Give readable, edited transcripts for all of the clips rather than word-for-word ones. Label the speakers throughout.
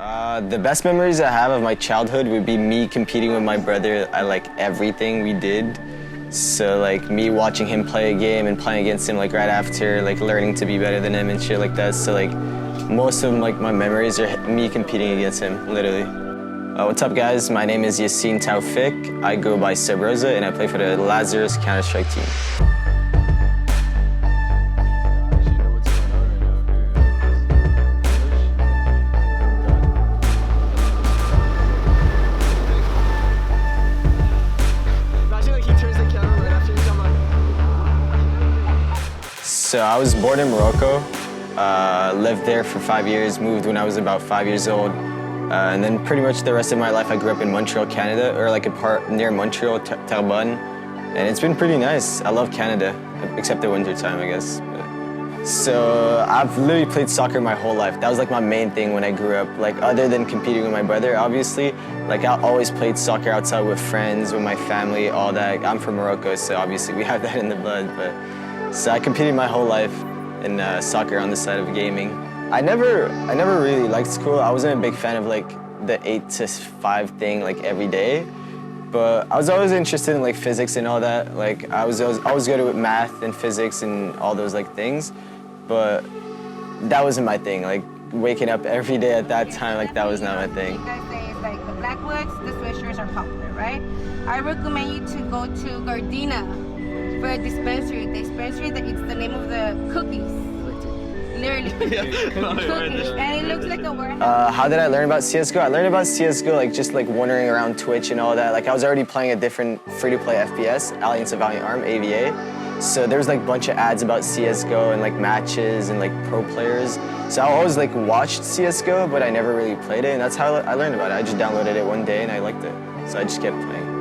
Speaker 1: The best memories I have of my childhood would be me competing with my brother at like everything we did. So like me watching him play a game and playing against him like right after, like learning to be better than him and shit like that. So like most of like my memories are me competing against him, literally. What's up guys, my name is Yassine Taoufik. I go by Subroza and I play for the Lazarus Counter-Strike team. So I was born in Morocco, lived there for 5 years, moved when I was about 5 years old. And then pretty much the rest of my life I grew up in Montreal, Canada, or like a part near Montreal, REBORN. And it's been pretty nice. I love Canada, except the winter time, I guess. So I've literally played soccer my whole life. That was like my main thing when I grew up. Like other than competing with my brother, obviously, like I always played soccer outside with friends, with my family, all that. I'm from Morocco, so obviously we have that in the blood. So I competed my whole life in soccer on the side of gaming. I never really liked school. I wasn't a big fan of like the 8 to 5 thing like every day. But I was always interested in like physics and all that. Like I was always good with math and physics and all those like things. But that wasn't my thing. Like waking up every day at that time, like that was not my thing.
Speaker 2: You guys say it's like the Blackwoods, the Swishers are popular, right? I recommend you to go to Gardena for a dispensary. The dispensary, it's the name of the cookies. Literally, cookies. And it looks like a warehouse.
Speaker 1: How did I learn about CSGO? I learned about CSGO like just like wandering around Twitch and all that. Like I was already playing a different free-to-play FPS, Alliance of Valiant Arm, AVA. So there was like a bunch of ads about CSGO and like matches and like pro players. So I always like watched CSGO, but I never really played it. And that's how I learned about it. I just downloaded it one day and I liked it. So I just kept playing.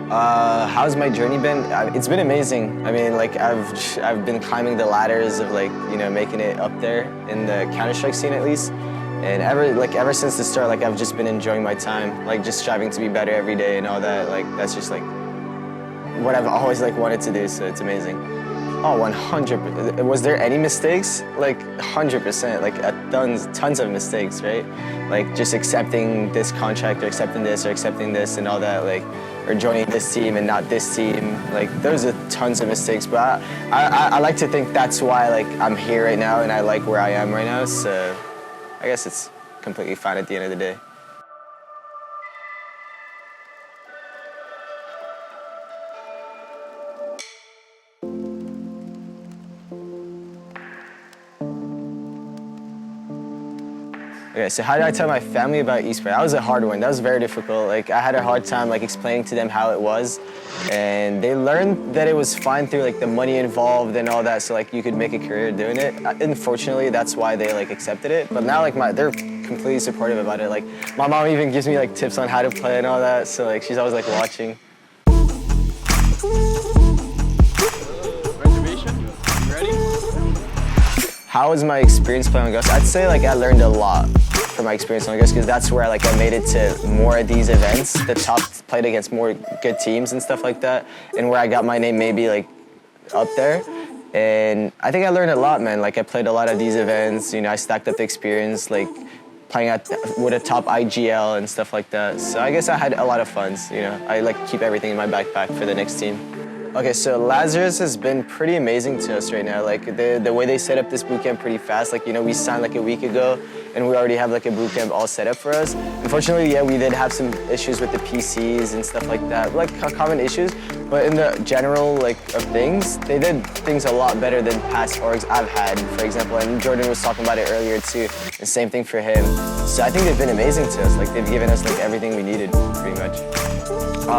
Speaker 1: How's my journey been? It's been amazing. I mean, like I've been climbing the ladders of like, you know, making it up there in the Counter-Strike scene at least. And ever since the start, like I've just been enjoying my time, like just striving to be better every day and all that. Like that's just like what I've always like wanted to do. So it's amazing. Oh, 100%. Was there any mistakes? Like 100%. Like tons of mistakes, right? Like just accepting this contract or accepting this or accepting this and all that. Like. Or joining this team and not this team. Like those are tons of mistakes, but I like to think that's why like I'm here right now and I like where I am right now. So I guess it's completely fine at the end of the day. Okay, so how did I tell my family about esports? That was a hard one. That was very difficult. Like I had a hard time like explaining to them how it was, and they learned that it was fine through like the money involved and all that. So like you could make a career doing it. Unfortunately, that's why they like accepted it. But now like they're completely supportive about it. Like my mom even gives me like tips on how to play and all that. So like she's always like watching.
Speaker 3: Reservation, you ready?
Speaker 1: How was my experience playing on Ghost? I'd say like I learned a lot from my experience on Ghost because that's where like I made it to more of these events. The top played against more good teams and stuff like that, and where I got my name maybe like up there. And I think I learned a lot, man. Like I played a lot of these events. You know, I stacked up the experience, like playing with a top IGL and stuff like that. So I guess I had a lot of fun. You know, I like keep everything in my backpack for the next team. Okay, so Lazarus has been pretty amazing to us right now. Like the way they set up this bootcamp pretty fast. Like, you know, we signed like a week ago and we already have like a bootcamp all set up for us. Unfortunately, yeah, we did have some issues with the PCs and stuff like that, like common issues. But in the general like of things, they did things a lot better than past orgs I've had, for example. And Jordan was talking about it earlier too. The same thing for him. So I think they've been amazing to us. Like they've given us like everything we needed, pretty much.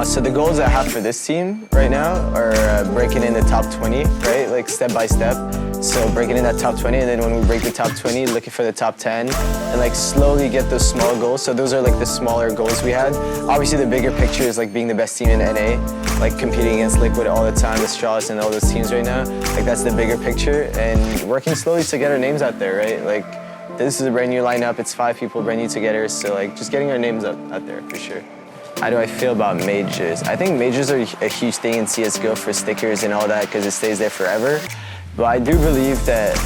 Speaker 1: So the goals I have for this team right now are breaking in the top 20, right? Like step by step. So breaking in that top 20, and then when we break the top 20, looking for the top 10, and like slowly get those small goals. So those are like the smaller goals we had. Obviously the bigger picture is like being the best team in NA, like competing against Liquid all the time, the Straws and all those teams right now. Like that's the bigger picture, and working slowly to get our names out there, right? Like this is a brand new lineup, it's 5 people brand new together, so like just getting our names out there for sure. How do I feel about majors? I think majors are a huge thing in CSGO for stickers and all that because it stays there forever. But I do believe that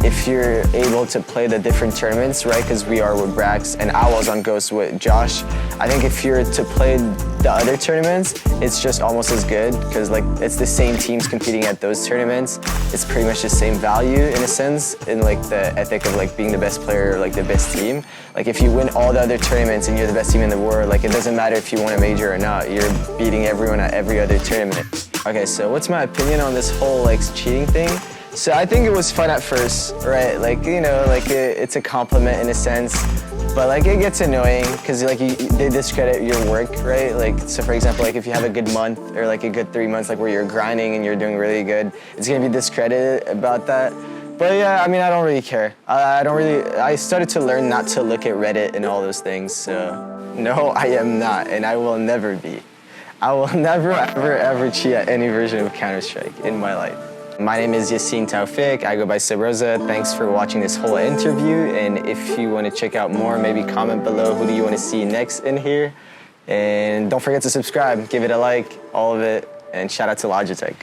Speaker 1: if you're able to play the different tournaments, right? Because we are with Brax and I was on Ghost with Josh. I think if you're to play the other tournaments, it's just almost as good because like it's the same teams competing at those tournaments. It's pretty much the same value in a sense, in like the ethic of like being the best player or like the best team. Like if you win all the other tournaments and you're the best team in the world, like it doesn't matter if you won a major or not, you're beating everyone at every other tournament. Okay, so what's my opinion on this whole like cheating thing? So I think it was fun at first, right? Like, you know, like it's a compliment in a sense, but like it gets annoying because like they discredit your work, right? Like, so for example, like if you have a good month or like a good 3 months, like where you're grinding and you're doing really good, it's gonna be discredited about that. But yeah, I mean, I don't really care. I started to learn not to look at Reddit and all those things, so no, I am not, and I will never be. I will never, ever cheat at any version of Counter-Strike in my life. My name is Yassine Taoufik. I go by Subroza. Thanks for watching this whole interview. And if you want to check out more, maybe comment below who do you want to see next in here. And don't forget to subscribe, give it a like, all of it. And shout out to Logitech.